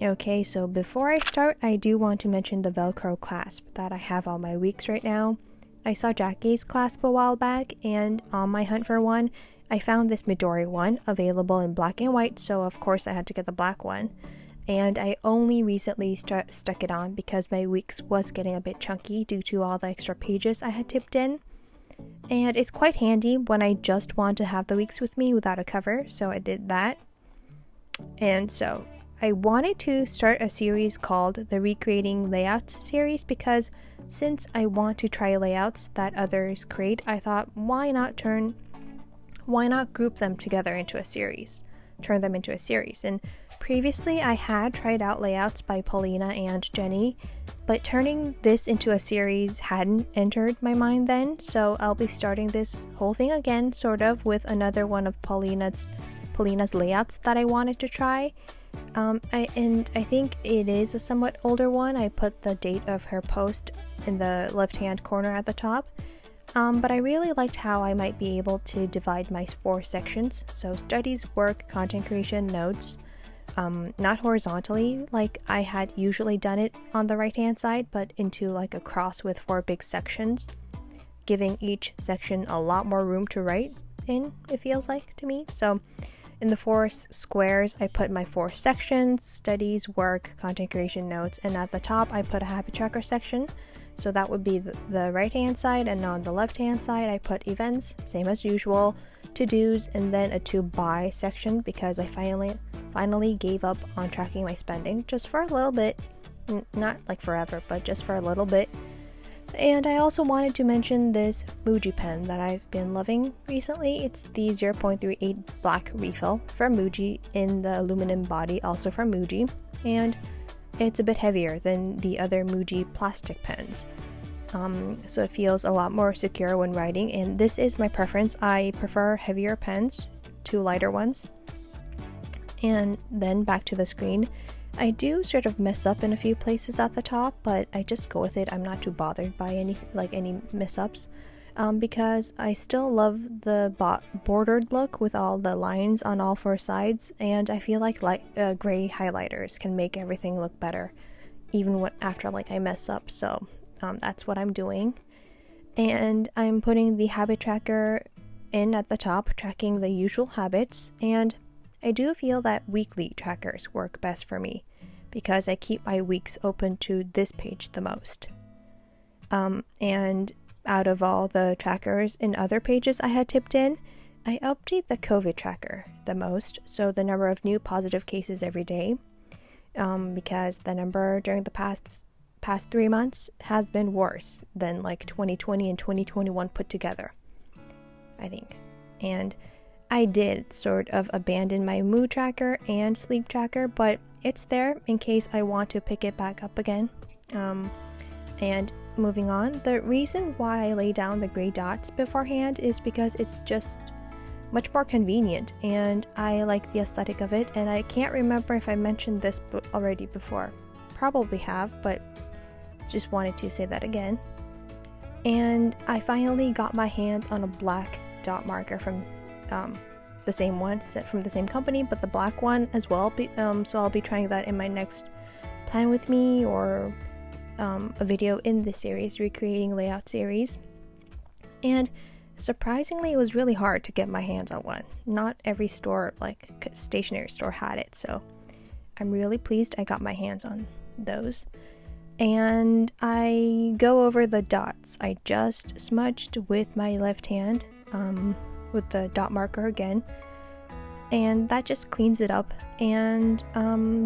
Okay, so before I start, I do want to mention the Velcro clasp that I have on my weeks right now. I saw Jackie's clasp a while back, and on my hunt for one, I found this Midori one available in black and white, so of course I had to get the black one. And I only recently stuck it on because my weeks was getting a bit chunky due to all the extra pages I had tipped in. And it's quite handy when I just want to have the weeks with me without a cover, so I did that. And so I wanted to start a series called the Recreating Layouts series because since I want to try layouts that others create, I thought why not group them together into a series, turn them into a series. And previously I had tried out layouts by Paulina and Jenny, but turning this into a series hadn't entered my mind then, so I'll be starting this whole thing again, sort of, with another one of Paulina's layouts that I wanted to try. I think it is a somewhat older one. I put the date of her post in the left-hand corner at the top. But I really liked how I might be able to divide my 4 sections. So studies, work, content creation, notes. Not horizontally like I had usually done it on the right-hand side, but into like a cross with 4 big sections, giving each section a lot more room to write in, it feels like to me. So in the 4 squares, I put my 4 sections: studies, work, content creation, notes, and at the top I put a habit tracker section. So that would be the right hand side, and on the left hand side I put events, same as usual, to-dos, and then a to buy section because I finally gave up on tracking my spending just for a little bit, not like forever, but just for a little bit. And I also wanted to mention this Muji pen that I've been loving recently. It's the 0.38 black refill from Muji in the aluminum body, also from Muji, and it's a bit heavier than the other Muji plastic pens. So it feels a lot more secure when writing, and this is my preference. I prefer heavier pens to lighter ones. And then back to the screen. I do sort of mess up in a few places at the top, but I just go with it. I'm not too bothered by any mess-ups, because I still love the bordered look with all the lines on all 4 sides, and I feel like gray highlighters can make everything look better, even after I mess up. So that's what I'm doing, and I'm putting the habit tracker in at the top, tracking the usual habits, and I do feel that weekly trackers work best for me because I keep my weeks open to this page the most. And out of all the trackers in other pages I had tipped in, I update the COVID tracker the most, so the number of new positive cases every day, because the number during the past 3 months has been worse than 2020 and 2021 put together, I think. And I did sort of abandon my mood tracker and sleep tracker, but it's there in case I want to pick it back up again. And moving on, the reason why I lay down the gray dots beforehand is because it's just much more convenient, and I like the aesthetic of it, and I can't remember if I mentioned this already before. Probably have, but just wanted to say that again. And I finally got my hands on a black dot marker from the same one, from the same company, but the black one as well. So I'll be trying that in my next plan with me, or a video in this series, Recreating Layout series. And surprisingly, it was really hard to get my hands on one. Not every store, stationery store, had it, so I'm really pleased I got my hands on those. And I go over the dots. I just smudged with my left hand, with the dot marker again, and that just cleans it up. And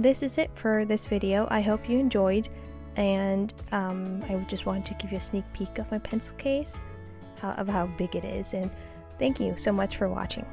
this is it for this video. I hope you enjoyed, and I just wanted to give you a sneak peek of my pencil case, of how big it is, and thank you so much for watching.